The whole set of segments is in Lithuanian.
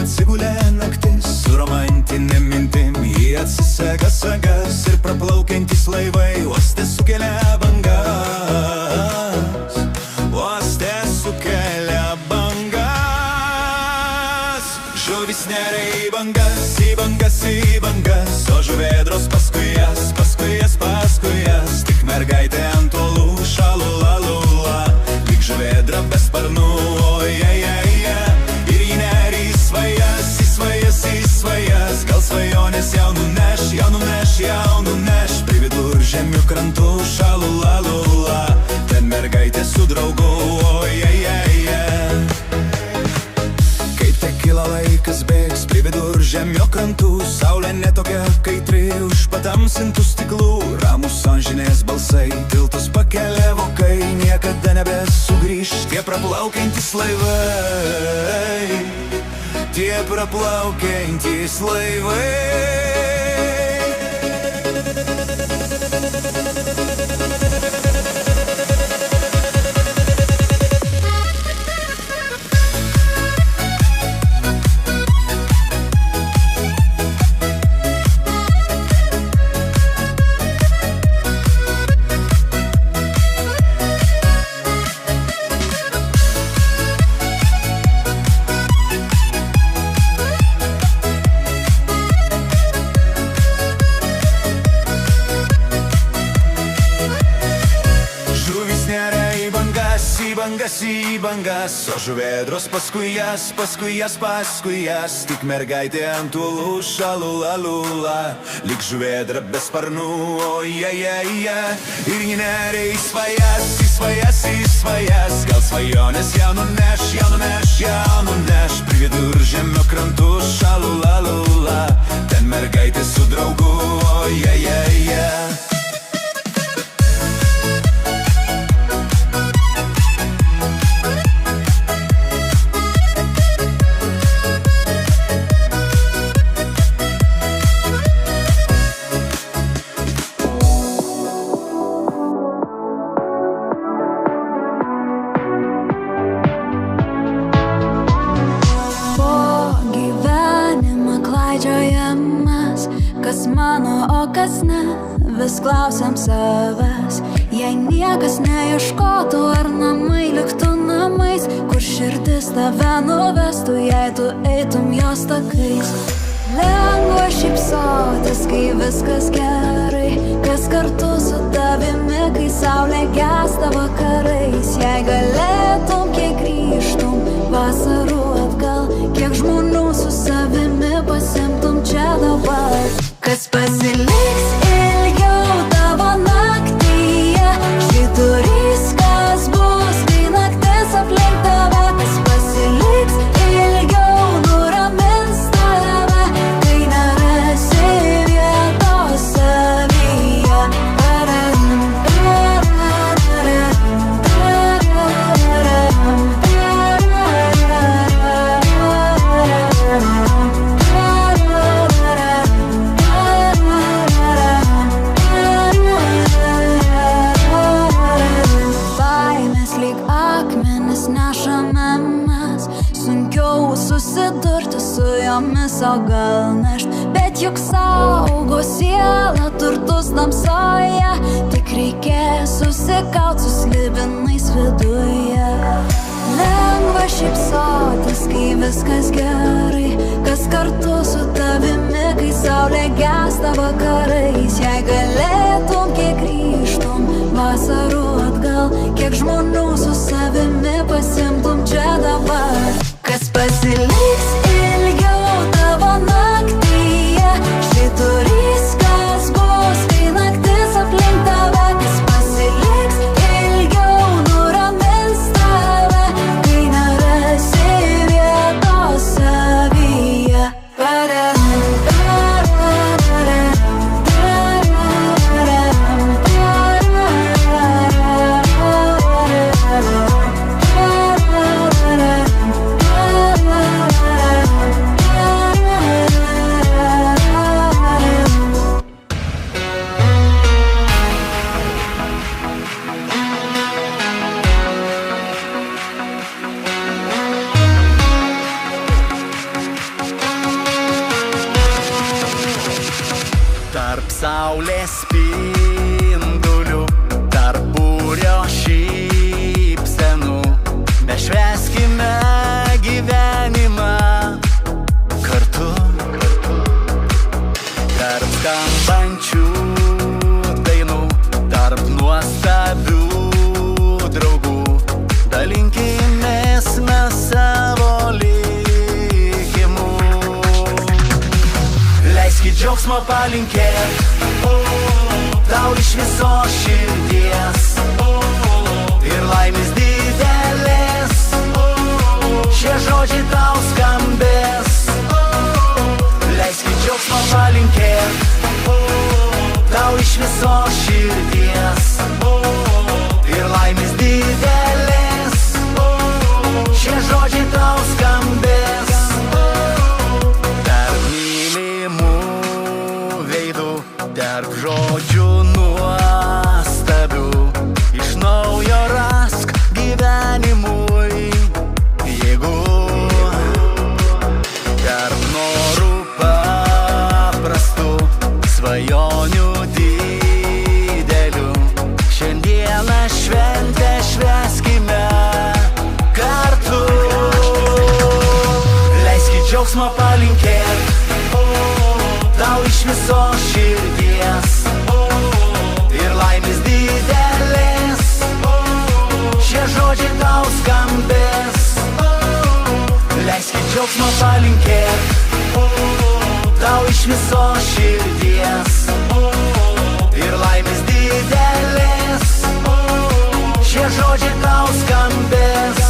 atsigulė naktis su romantinėm mintim. Jie atsisega sagas ir praplaukiantys laivai uoste sukelia bangas. Uoste sukelia bangas. Žuvys neria į bangas, į bangas, į bangas, o žuvėdros paskui jas, paskui jas, paskui jas. Tik mergaitė ant uolų šalula lula, lyg žuvėdra be sparnų, ojejeje. Ir ji neria į svajas, į svajas, į svajas. Gal svajonės jau nuneš, jau nuneš, jau nuneš prie viduržemio krantų šalula lula. Ten mergaitė su draugu, ojejeje. Kai tekila laikas bėgs prie viduržemio krantų, saulė netokia kaitri už patamsintų stiklų. Ramus amžinės balsai, tiltus pakelia vokai, niekada nebesugrįš tie praplaukiantys laivai. Tie praplaukiantys laivai. Į bangas, į bangas, o žuvėdros paskui jas, paskui jas, paskui jas. Tik mergaitė ant uolų šalula lula, lyg žuvėdra be sparnų, ojejeje. Ir ji neria į svajas, į svajas, į svajas. Gal svajonės jau nuneš, jau nuneš, jau nuneš prie viduržemio krantų šalula lula. Ten mergaitė su draugu, ojejeje. Kas mano, o kas ne, vis klausiam savęs. Jei niekas neieškotų, ar namai liktų namais, kur širdis tave nuvestų, jei tu eitum jos takais. Lengva šypsotis, kai viskas gerai, kas kartu su tavimi, kai saulė gęsta vakarais. Jei galėtum, kiek grįžtum vasarų atgal, kiek žmonių su savimi pasimtum čia dabar. Kas pasiliks ilgiau tavo naktyje, švyturys, kas bus, kai naktis aplink tave. Kas pasiliks ilgiau, nuramins tave, kai nerasi vietos savyje. Susidurti su jomis, o gal nešt, bet juk saugo sielą turtus tamsoje. Tik reikės susikaut su slibinais viduje. Lengva šypsotis, kai viskas gerai, kas kartu su tavimi, kai saulė gęsta vakarais. Jei galėtum, kiek grįžtum vasarų atgal, kiek žmonių su savimi pasimtum čia dabar. Kas pasiliks ilgiau tavo naktyje, švyturys, kas bus, kai naktis aplink tave. Kas pasiliks ilgiau, nuramins tave, kai nerasi vietos savyje. saulės spindulių, tarp būrio šypsenų. Mes švęskime gyvenimą kartu. Tarp skambančių dainų, tarp nuostabių draugų, dalinkimės mes savo likimu. Leiskit džiaugsmo palinkėt tau iš viso širdies ir laimės didelės. Šie žodžiai tau skambės. Leiskit džiaugsmo palinkėt tau iš viso širdies ir laimės didelės. Šie žodžiai tau skambės. Tarp mylimų veidų, tarp žodžių nuostabių, iš naujo rask gyvenimui jėgų. Tarp norų paprastų, svajonių didelių, šiandieną šventę švęskime kartu. Leiskit džiaugsmo palinkėt tau iš viso širdies ir laimės didelės. Šie žodžiai tau skambės. Leiskit džiaugsmo palinkėt tau iš viso širdies ir laimės didelės. Šie žodžiai tau skambės.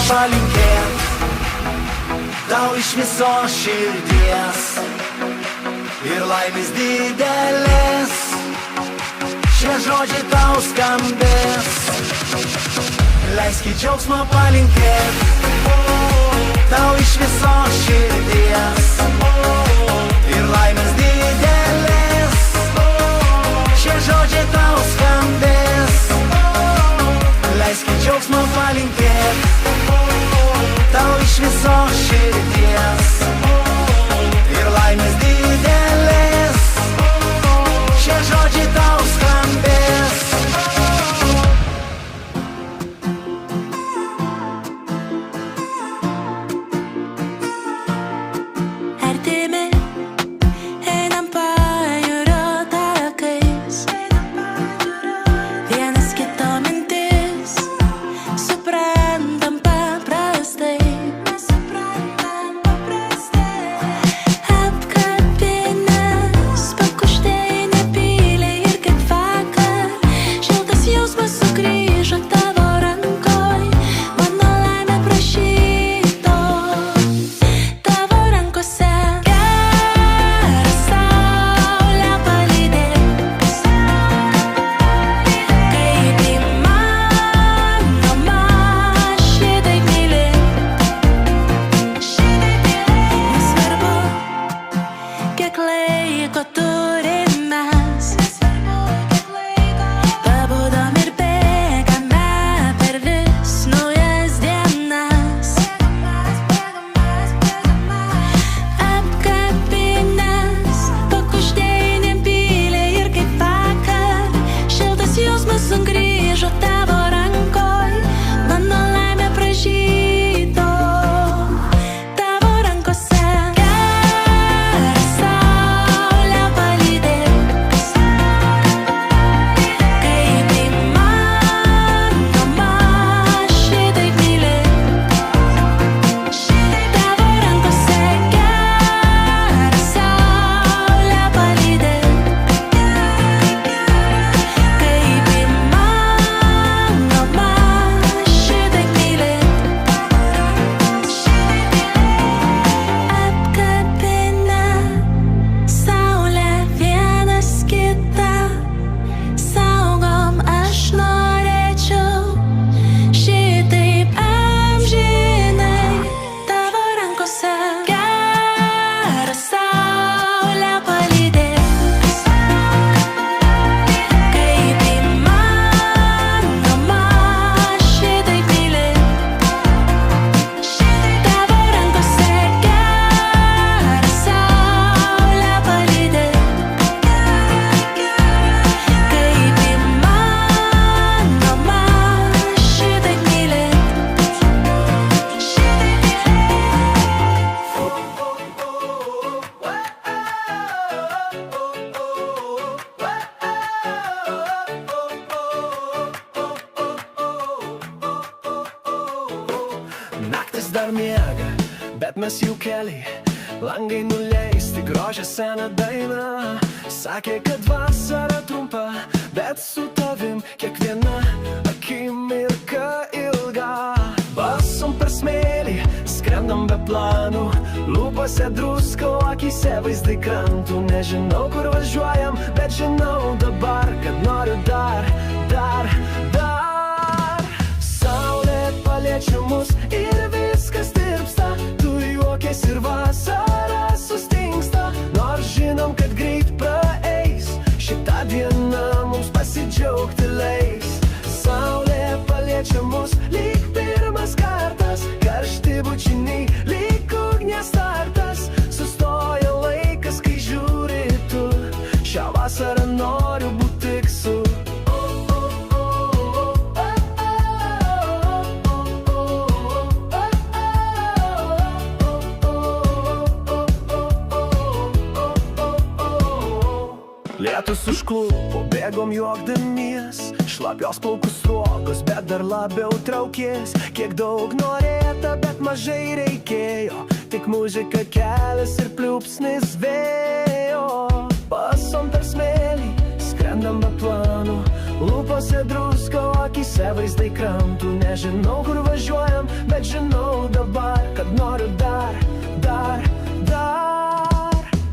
Palinkėt tau iš viso širdies ir laimės didelės. Šie žodžiai tau skambės. Leiskit džiaugsmo palinkėt tau iš viso širdies ir laimės didelės. Šie žodžiai tau skambės. Leiskit džiaugsmo palinkėt tau iš viso širdies ir laimės didelės. Šie žodžiai tau skambės. Artimi einam pajūrio takais, vienas kito mintis suprantam paprastai. Naktis dar miega, bet mes jau keliai, langai nuleisti, grožia seną dainą. Sakė, kad vasara trumpa, bet su tavim kiekviena akimirka ilga. Basom per smėlį, skrendam be planų, lūpose druska, o akyse vaizdai krantų. Nežinau, kur važiuojam, bet žinau dabar, kad noriu dar. Saulė paliečia mus ir viskas tirpsta, tu juokies ir vasara sustingsta. Nors žinom, kad greit praeis, šitą dieną mums pasidžiaugti leis. Saulė paliečia mus lyg pirmas kartas, karšti bučiniai lyg ugnies startas. Sustoja laikas, kai žiūri tu, šią vasarą noriu būti tik su. Lietus užklupo, bėgom juokdamies, šlapios plaukų sruogos, bet dar labiau traukės. Kiek daug norėta, bet mažai reikėjo, tik muzika, kelias ir pliūpsnis vėjo. Basom per smėlį, skrendam be planų, lūpose druska, o akyse vaizdai krantų. Nežinau, kur važiuojam, bet žinau dabar, kad noriu dar.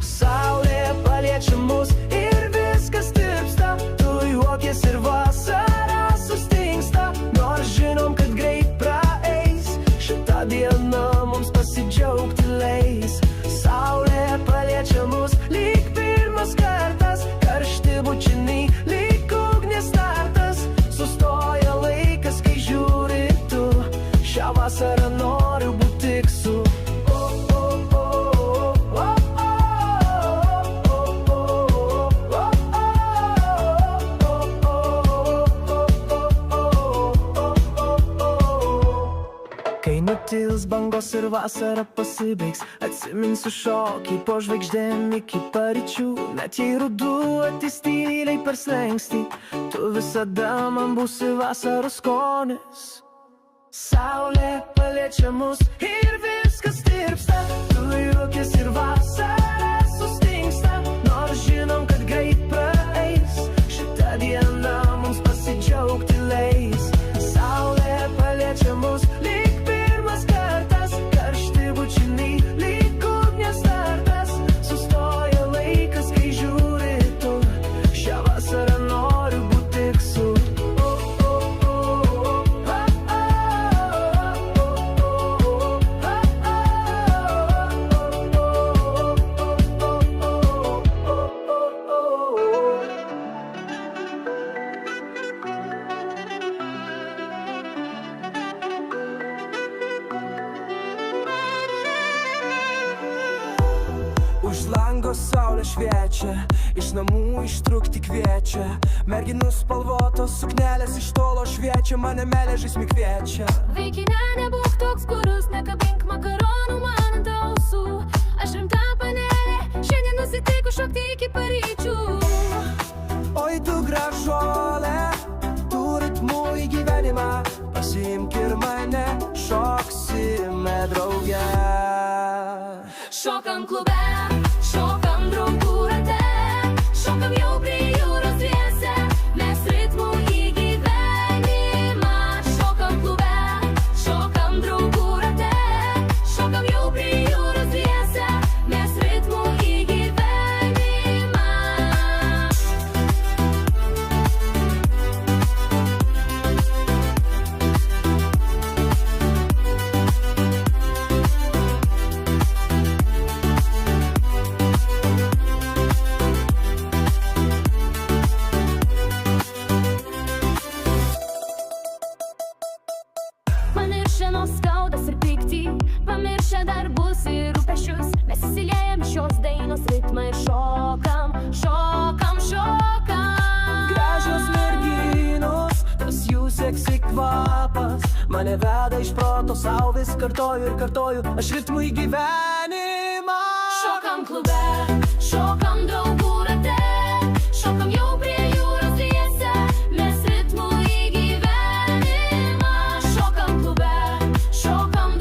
Saulė paliečia mus ir viskas tirpsta, tu juokies ir vasara sustingsta. Nors žinom, kad greit praeis, šitą dieną mums pasidžiaugti leis. Saulė paliečia mus lyg pirmas kartas, karšti bučiniai lyg ugnies startas. Sustoja laikas, kai žiūri tu, šią vasarą noriu būti tik su. Kai nutils bangos ir vasara pasibaigs, atsiminsiu šokį po žvaigždėm iki paryčių. Net jei ruduo ateis tyliai per slenkstį, tu visada man būsi vasaros skonis. Saulė paliečia mus ir viskas tirpsta, tu juokies ir vasara sustingsta. Nors žinom, kad greit praeis, šitą dieną mums pasidžiaugti leis. Saulė paliečia mus lyg pirmas kartas, karšti bučiniai lyg ugnies startas. Sustoja laikas, kai žiūri tu, šią vasarą noriu būti tik su. Už lango saulė šviečia, iš namų ištrūkti kviečia. Merginų spalvotos suknelės iš tolo šviečia, mane meilė žaismi kviečia. Vaikine, nebūk toks gurus, nekabink makaronų man ant ausų. Aš rimta panelė, šiandien nusiteiku šokti iki paryčių. Oi tu gražuolė, tu ritmu į gyvenimą, pasiimk ir mane, šoksime drauge. Šokam klube, šokam draugų rate, šokam jau prie jūros dviese, mes ritmu į gyvenimą. Šokam klube, šokam draugų rate, šokam jau prie jūros dviese, mes ritmu į gyvenimą. Pamiršę nuoskaudas ir pyktį, pamiršę darbus ir rūpesčius, mes įsiliejam į šios dainos ritmą ir šokam. Gražios merginos, tas jų seksi kvapas mane veda iš proto, sau vis kartoju ir kartoju, aš ritmu į gyvenimą. Šokam klube, šokam draugų rate, šokam jau prie jūros dviese, mes ritmu į gyvenimą. Šokam klube, šokam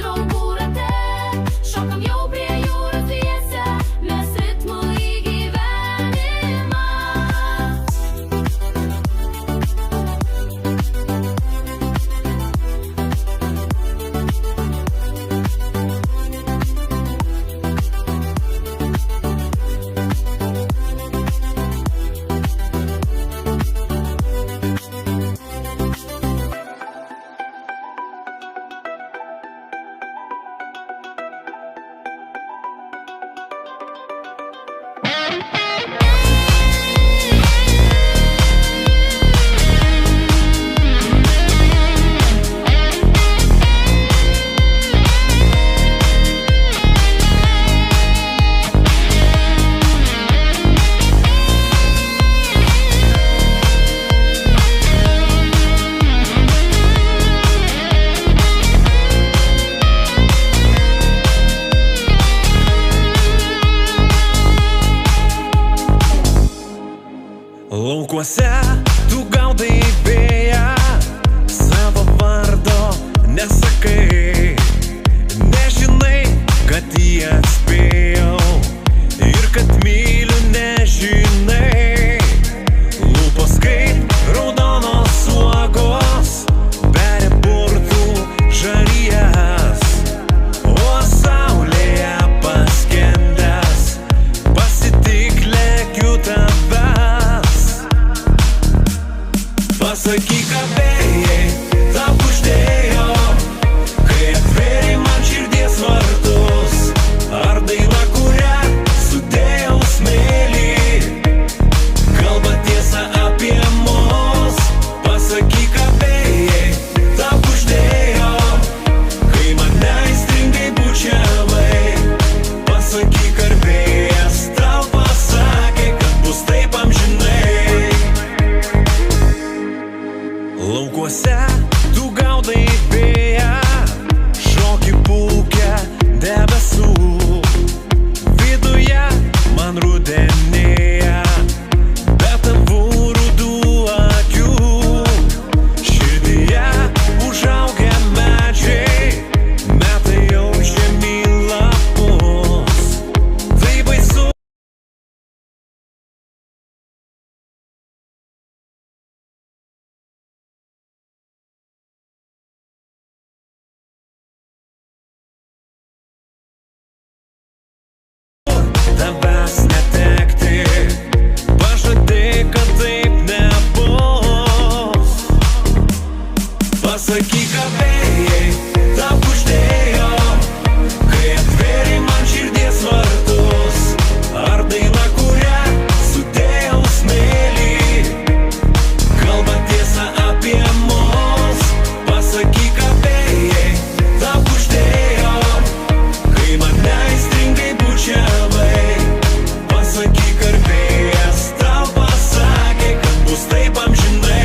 Pasakyk, abejai tau kuždėjo, kai atvėrei man širdies vartus. Ar daina, kurią sudėjau smėlį, kalba tiesą apie mus. Pasakyk, abejai tau kuždėjo, kai mane aistringai bučiavai. Pasakyk, ar vėjas tau pasakė, kad bus taip amžinai.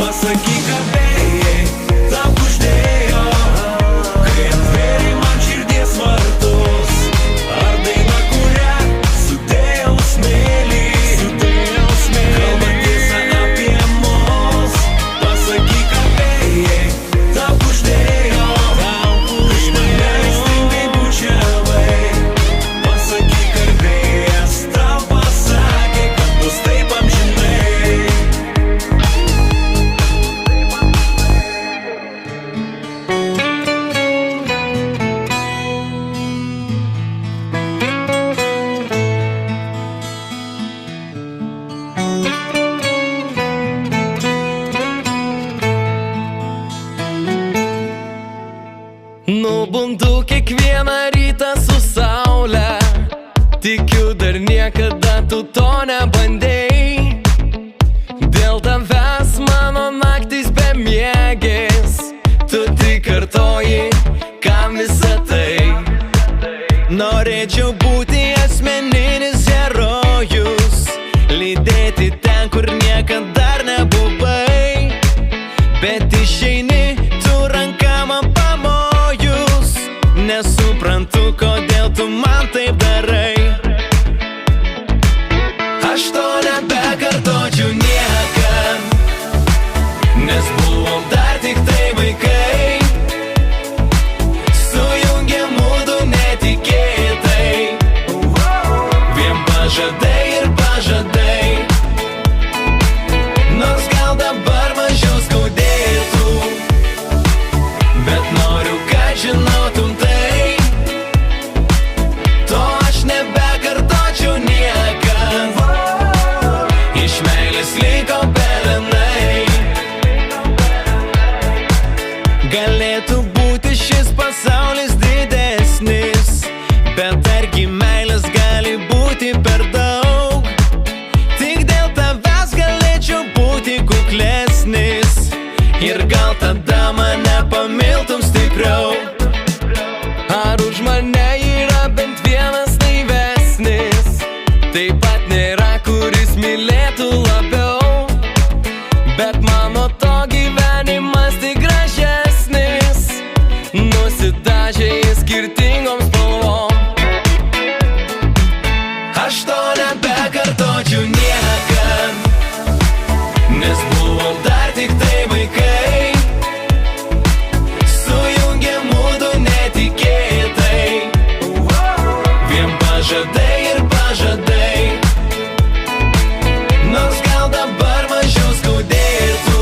Pasakyk, abejai tau kuždėjo, kai atvėrei man širdies vartus. Ar daina, kurią sudėjau smėlį, kalba tiesą apie mus. Pasakyk, abejai tau kuždėjo, kai mane aistringai bučiavai. Pasakyk, ar vėjas tau pasakė, kad bus taip amžinai. Nubundu kiekvieną rytą su saule, tikiu dar niekada tu to nebandei. Dėl tavęs mano naktys bemiegės, tu tik kartoji, kam visa tai. Norėčiau būti asmeninis herojus, lydėti ten, kur niekada dar nebuvai. Bet išeini tu ranką man pamojus, nesuprantu, kodėl tu man taip darai. Aš to nebekartočiau niekad, nes buvom dar tik tai vaikai. Sujungė mudu netikėtai, vien pažadai ir pažadai. Nors gal dabar mažiau skaudėtų, bet noriu, kad žinotum tai. To aš nebekartočiau niekad, iš meilės liko pelenai. Galėtų būti šis pasaulis didesnis, bet argi meilės gali būti per daug. Tik dėl tavęs galėčiau būti kuklesnis, ir gal tada mane pamiltum stipriau. Ar už mane yra bent vienas naivesnis, taip pat nėra, kuris mylėtų labiau. Bet mano to gyvenimas tik gražesnis, nusidažė į skirtingom spalvom. Aš to nebekartočiau niekad, nes buvom dar tik tai vaikai. Sujungė mudu netikėtai, vien pažadai ir pažadai. Nors gal dabar mažiau skaudėtų,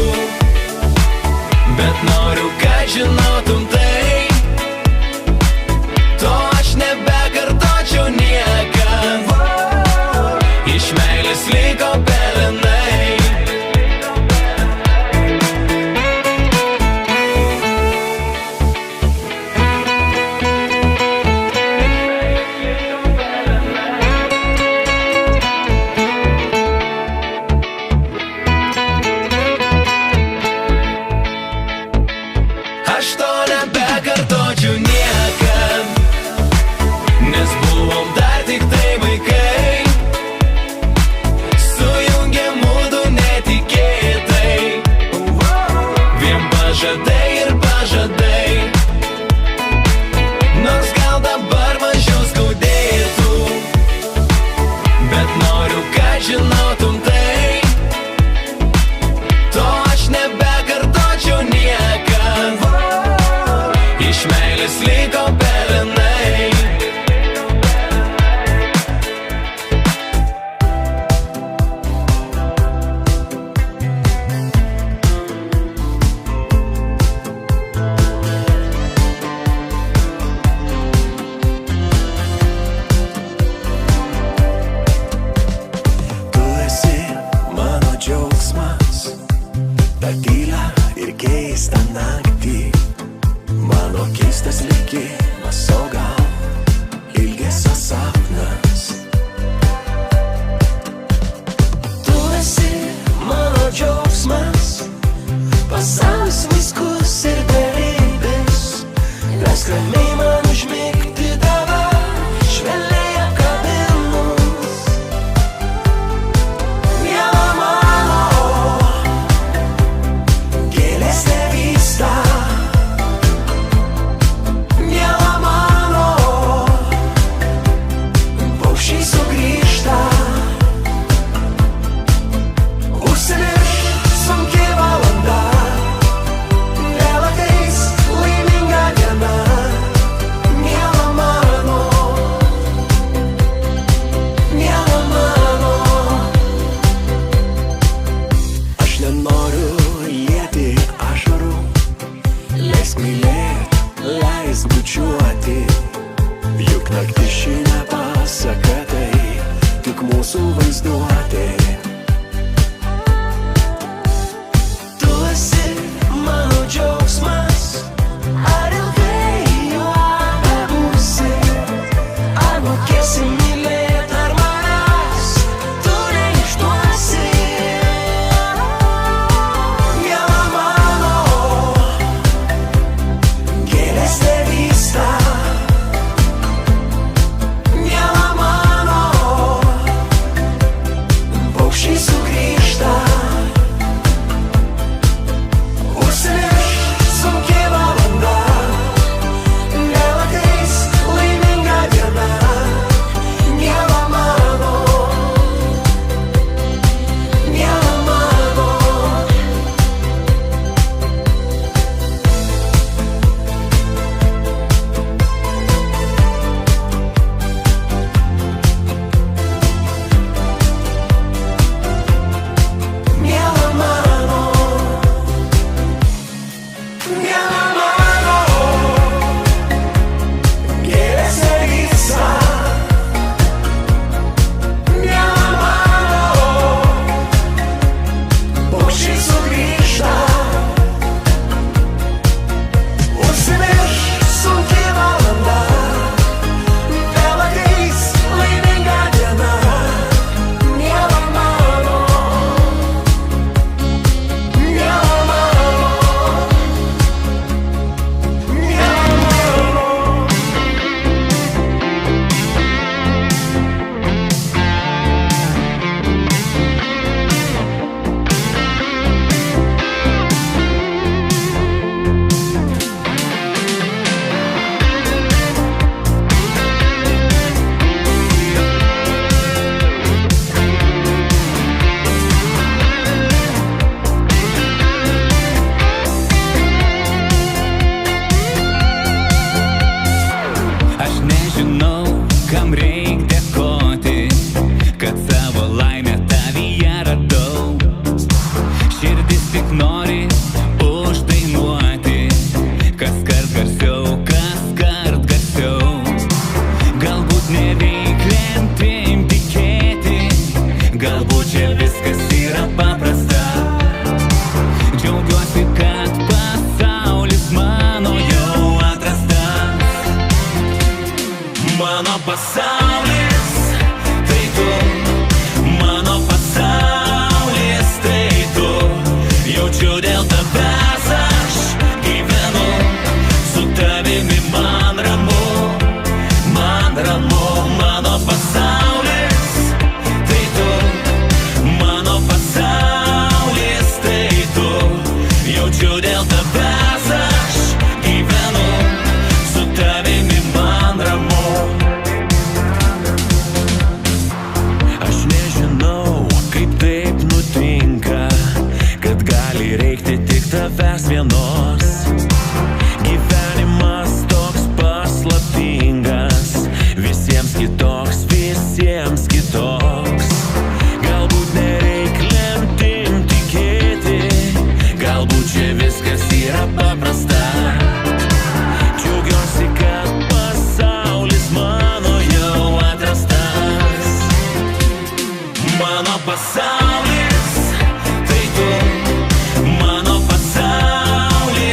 keistą naktį, mano keistas likimas, o gal ilgesio sapnas. Tu esi mano džiaugsmas, pasaulis vaiskus ir beribis, leisk ramiai man užmigti tave, švelniai apkabinus. Miela mano, gėlės nevysta. Miela mano, paukščiai sugrįžta. Užsimiršk sunki valanda, vėl ateis laiminga diena. Miela mano, miela mano. Aš nenoriu lieti ašarų, leisk mylėt, leisk bučiuoti, juk naktis ši nepasaka, tai tik mūsų vaizduotė. Tu esi mano džiaugsmas, ar ilgai juo bebūsi, ar mokėsi mylėt, ar manęs tu neišduosi. Miela mano, gėlės nevysta. Miela mano, paukščiai sugrįžta. Užsimiršk sunki valanda, vėl ateis laiminga diena. Miela mano, miela mano. Miela mano, miela mano, gėlės nevysta. Miela mano, paukščiai sugrįžta. Užsimiršk sunki valanda, vėl ateis laiminga diena. Miela mano, miela mano, miela mano. Aš nežinau, kam reik dėkoti, kad savo laimę tavyje radau. Širdis tik nori uždainuoti, kaskart garsiau, kaskart garsiau. Galbūt nereik lemtim tikėti, galbūt čia viskas yra paprasta. Džiaugiuosi, kad pasaulis mano jau atrastas. Mano pasaulis, tai tu, mano pasaulis, tai tu. Jaučiu dėl tavęs aš gyvenu, su tavimi man ramu, man ramu. Mano pasaulis, tai tu, mano pasaulis, tai tu. Jaučiu dėl tavęs aš gyvenu, su tavimi man ramu. Aš nežinau, kaip taip nutinka, kad gali reikti tik tavęs vienos. Gyvenimas toks paslaptingas, visiems kitoks, visiems kitoks. Galbūt nereik lemtim tikėti, galbūt čia viskas yra paprasta. Džiaugiuosi, kad pasaulis mano jau atrastas. Mano pasaulis, tai tu, mano pasaulis.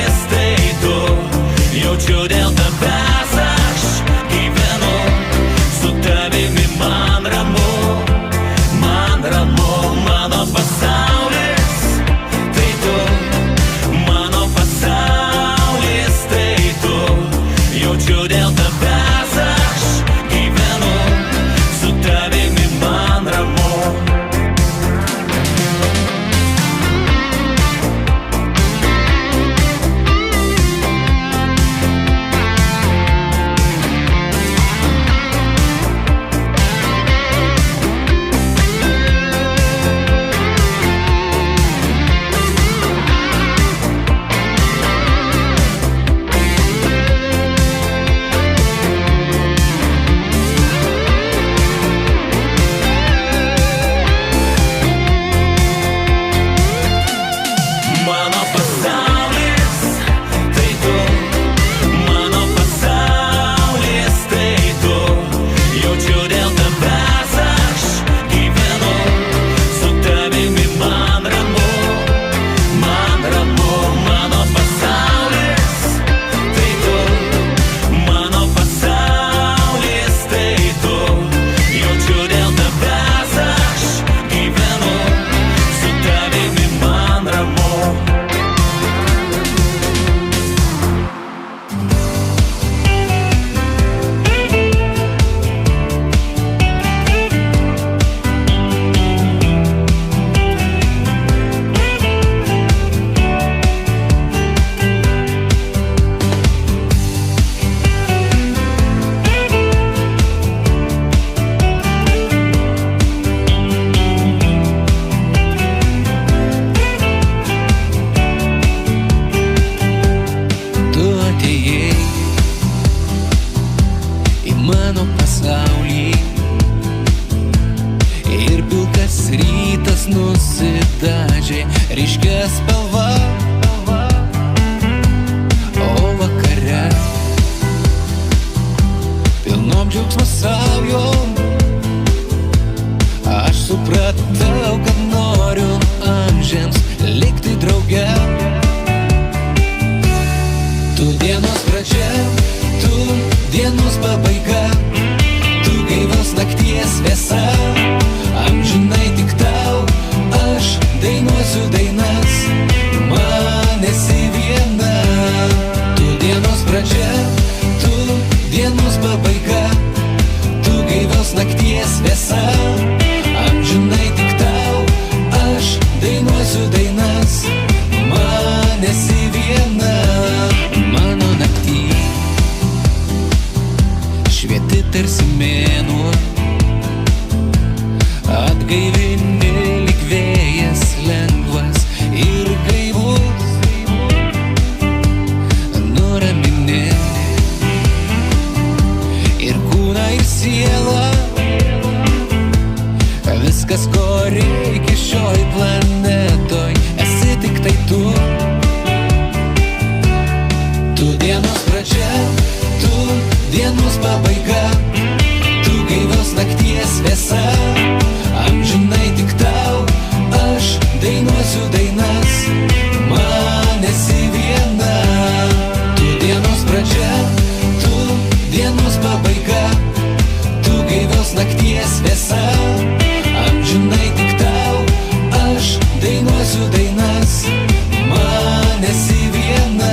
drauge. Tu dienos pradžia, tu dienos pabaiga, tu gaivos nakties vėsa, amžinai tik tau aš dainuosiu dainas, man esi viena. Tu dienos pradžia, tu dienos pabaiga, tu gaivos nakties vėsa, amžinai tik tau aš dainuosiu dainas, man esi viena. Mano naktį švieti tarsi mėnuo, atgaivini lyg vėjas lengvas ir gaivus, nuramini ir kūną ir sielą, viskas ko reikia šioj planetoj, esi tik tai tu. Tu dienos pradžia, tu dienos pabaiga, tu gaivos nakties vėsa, amžinai tik tau aš dainuosiu dainas, man esi viena. Tu dienos pradžia, tu dienos pabaiga, tu gaivos nakties vėsa, amžinai tik tau aš dainuosiu dainas, man esi viena.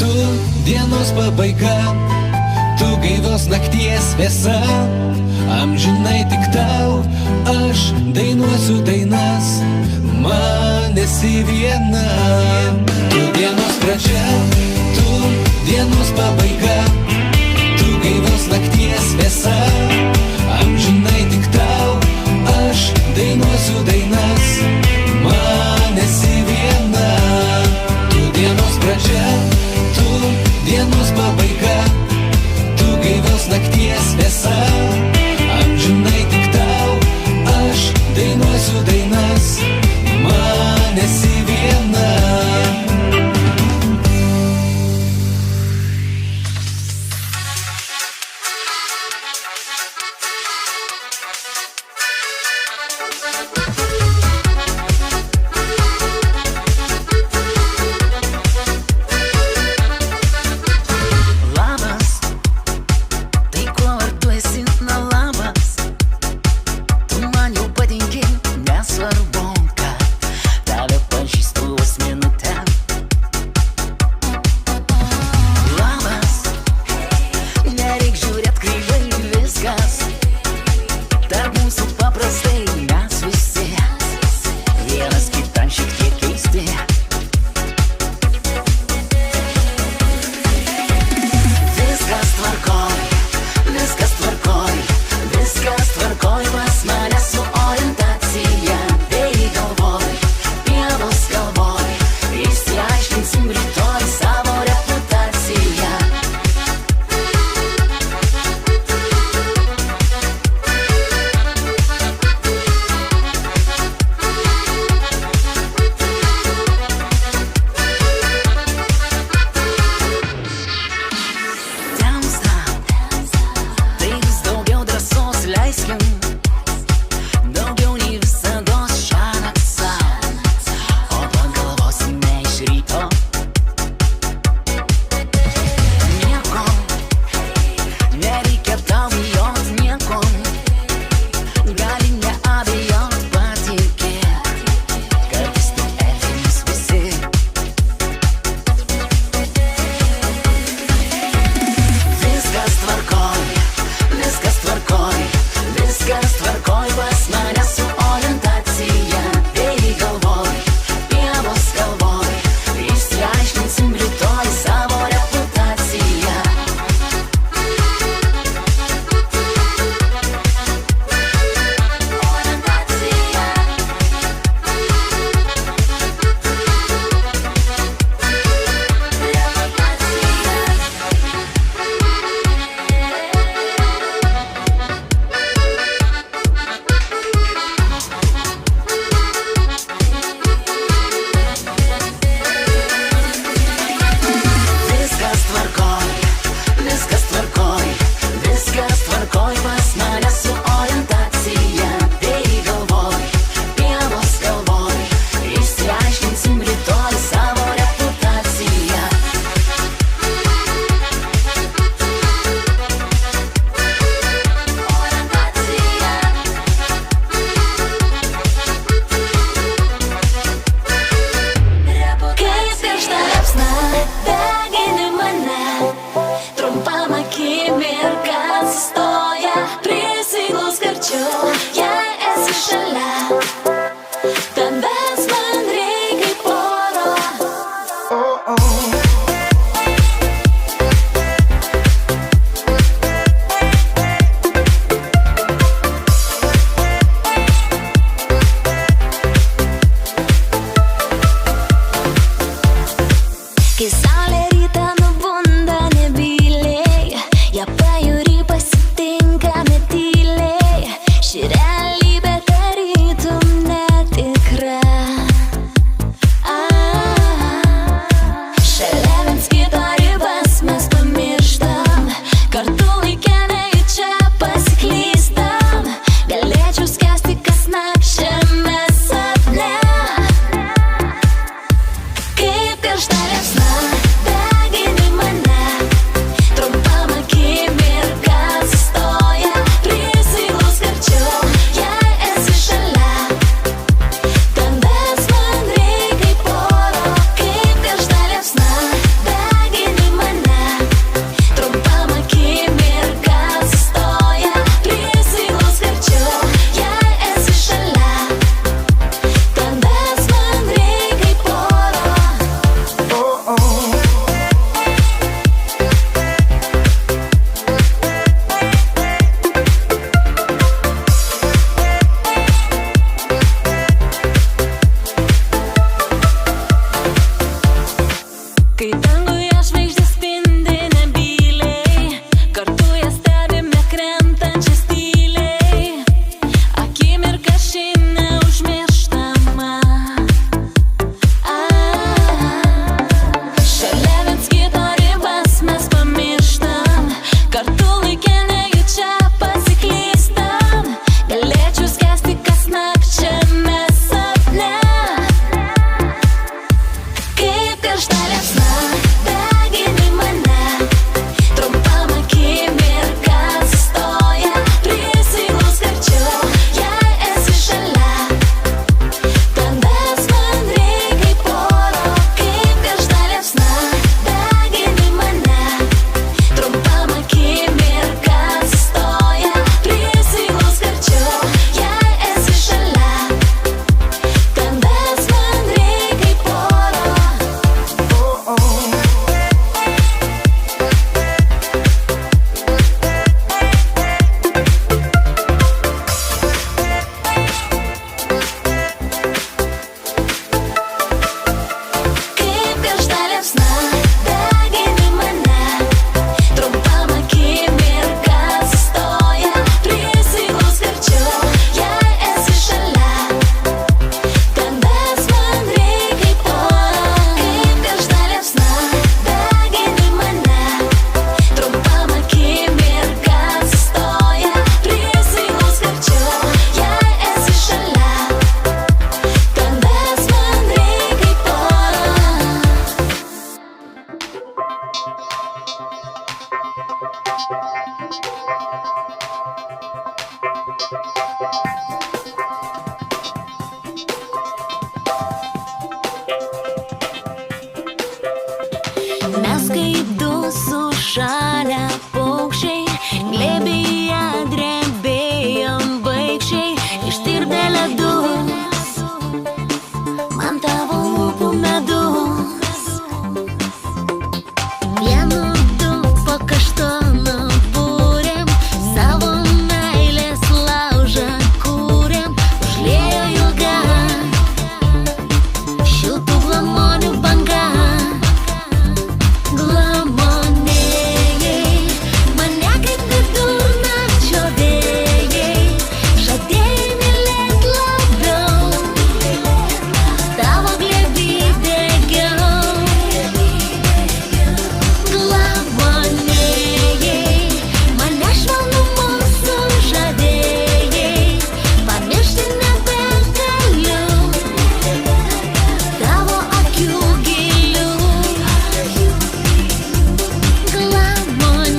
Tu dienos pabaiga, tu gaivos nakties vėsa, amžinai tik tau aš dainuosiu dainas, man esi viena. Tu dienos pradžia, tu dienos pabaiga, tu gaivos nakties vėsa, amžinai tik tau aš dainuosiu dainas, man esi viena. Tu dienos pradžia, tu dienos pabaiga, tu gaivos nakties vėsa, amžinai tik tau aš dainuosiu dainas, man esi viena. Mes kaip du sušalę paukščiai, glėbyje drebėjom baikščiai, ištirpdė ledus, man tavo lūpų medus. Vienu du po kaštoną būrėm, savo meilės laužą kūrėm, užliejo ilga šiltų glamonių banga. Glamonėjai mane kaip vidurnakčio vėjai, žadėjai mylėt labiau, tavo glėby degiau. Glamonėjai mane švelnumu sužadėjai, pamiršti nebegaliu tavo akių gilių. Glamonėjai.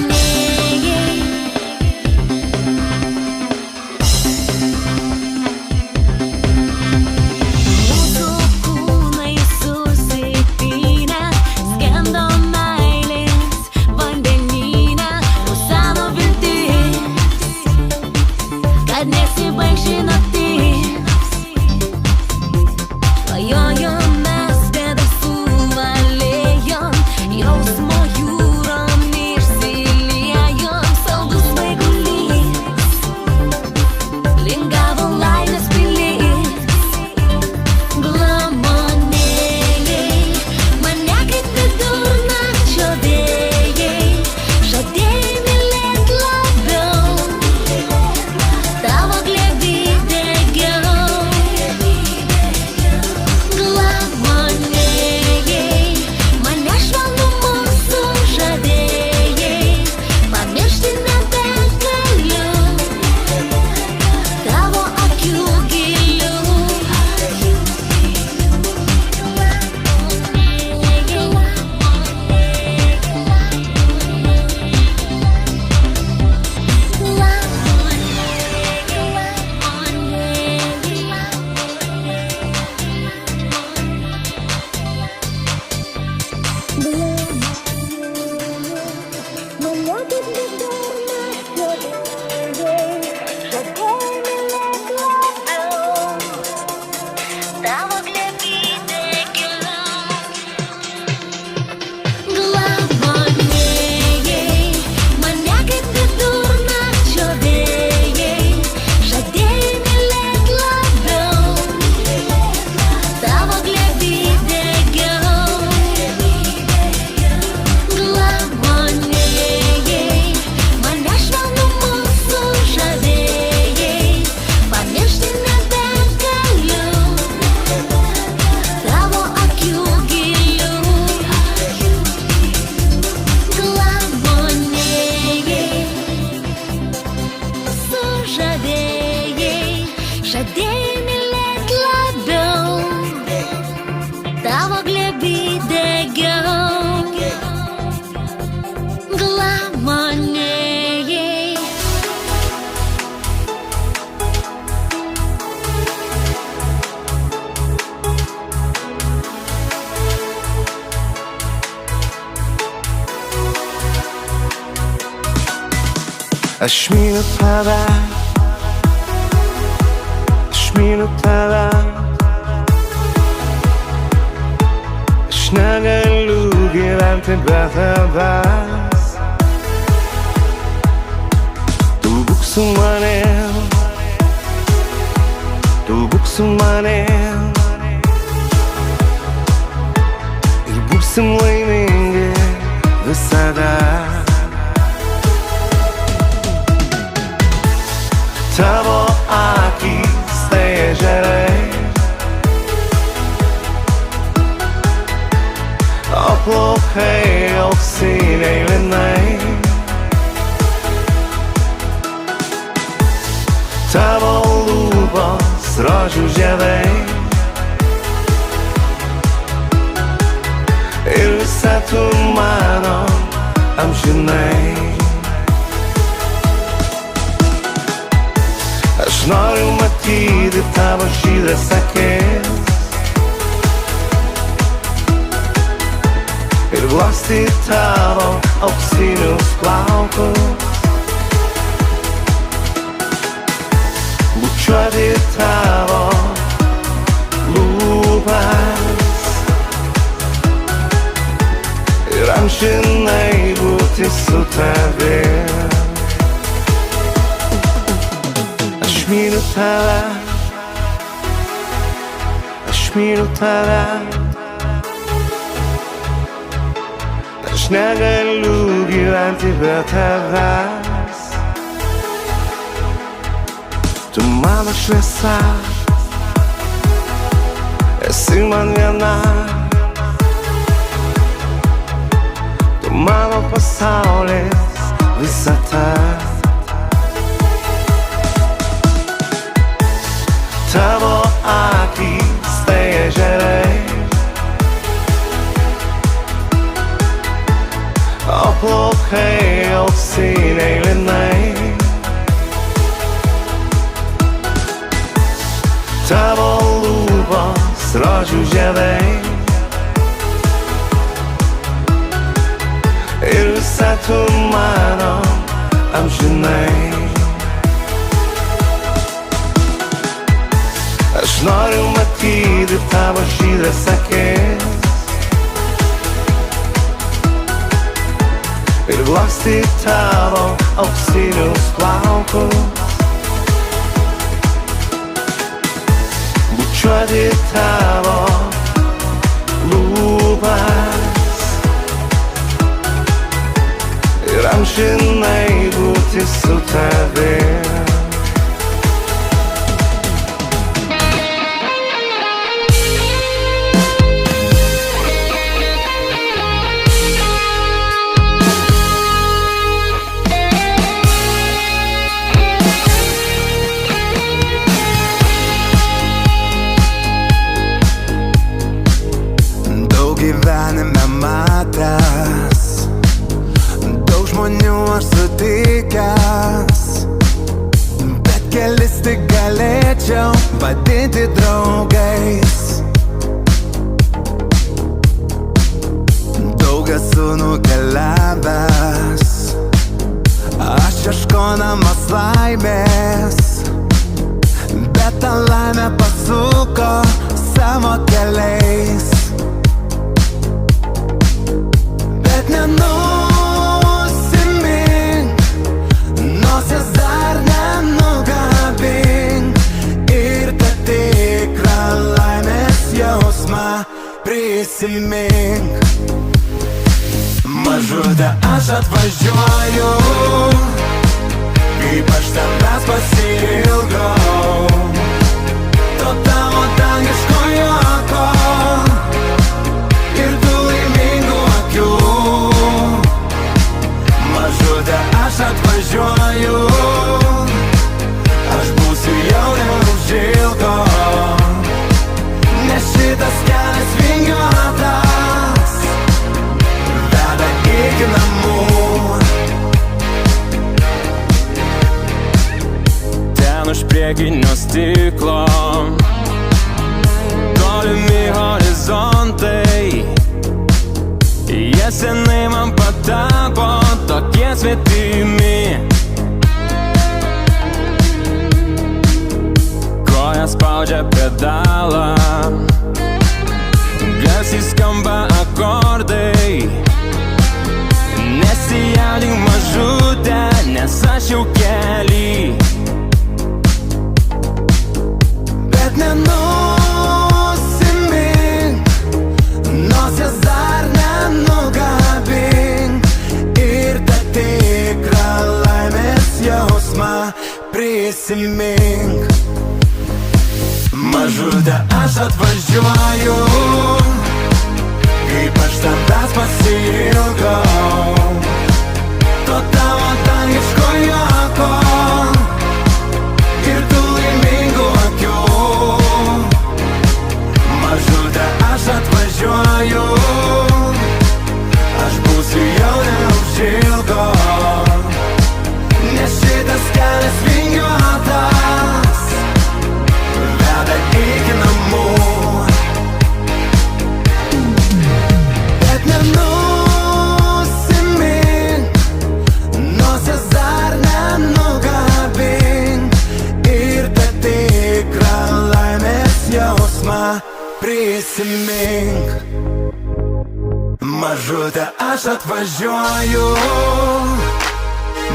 Mūsų kūnai susipynę, skendo meilės vandenyne, nuseno viltis, kad nesibaigs ši naktis. Svajojom mes debesų alėjom, jausmo jūrom išsiliejom, saldus svaigulys lingavo laimės pilis. Glamonėjai mane kaip vidurnakčio vėjai, žadėjai mylėt labiau, tavo glėby degiau. Glamonėjai mane švelnumu sužadėjai, pamiršti nebegaliu tavo akių gilių. Tavo glėby degiau. Glamonėjai mane kaip vidurnakčio vėjai, žadėjai mylėt labiau, tavo glėby degiau. Glamonėjai mane švelnumu sužadėjai, pamiršti nebegaliu tavo akių gilių. Glamonėjai sužadėjai, žadėjai mylėt labiau, tavo glėby degiau. Glamonėjai. Aš myliu tave, aš myliu tave, aš negaliu gyventi be tavęs. Tu būk su manim, tu būk su manim, ir būsim laimingi visada. Tavo akys tai ežerai, o plaukai auksiniai linai. Tavo lūpos rožių žiedai ir visa tu mano amžinai. Aš noriu matyti tavo žydras akis ir glostyti glostyti tavo auksinius plaukus, bučiuoti tavo lūpas ir amžinai būti su tavim. Aš myliu tave, aš myliu tave, aš negaliu gyventi be tavęs. Tu mano šviesa, esi man viena, tu mano pasaulis, visata. Tavo akys tai ežerai, o plaukai auksiniai linai. Tavo lūpos rožių žiedai ir visa tu mano amžinai. Aš noriu matyti tavo žydras akis ir glostyti tavo auksinius plaukus, bučiuoti tavo lūpas ir amžinai būti su tavim. Gyvenime matęs, daug žmonių aš sutikęs, bet kelis tik galėčiau vadinti draugais. Daug esu nukeliavęs, aš ieškodamas laimės, bet ta laimė pasuko savo keliais. Bet nenusimink, nosies dar nenugabink ir tą tikrą laimės jausmą prisimink. Mažutė, aš atvažiuoju, kaip aš tavęs pasiilgau, to tavo dangiško juoko ir tų laimingų akių. Mažutė, aš atvažiuoju, aš būsiu jau neužilgo, nes šitas kelias vingiuotas veda iki namų. Ten už priekinio stiklo tolimi horizontai, jie senai man patapo tokie svetimi. Kojas spaudžia pedalą, garsiai skamba akordai. Nesijaudink mažutė, nes aš jau kely. Bet nenusimink, nosies dar nenugabink ir tą tikrą laimės jausmą prisimink. Mažutė, aš atvažiuoju, kaip aš tavęs pasiilgau, to tavo dangiško juoko ir tų laimingų akių. Mažutė, aš atvažiuoju, aš būsiu jau neužilgo, nes šitas kelias vingiuotas veda iki namų. Bet nenusimink, prisimink, mažutė, aš atvažiuoju,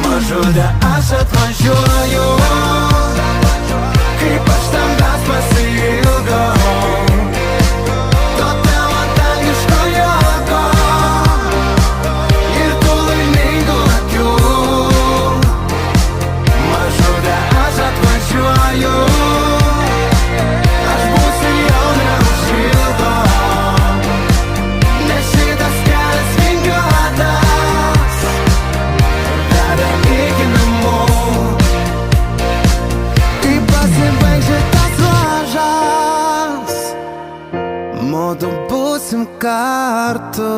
mažutė, aš atvažiuoju, kaip aš tavęs pasiilgau, to tavo dangiško juoko ir tų laimingų akių. Mažutė, aš atvažiuoju, aš būsiu jau neužilgo, nes šitas kelias vingiuotas veda iki namų. Kai pasibaigs šitas ruožas, mudu būsim kartu.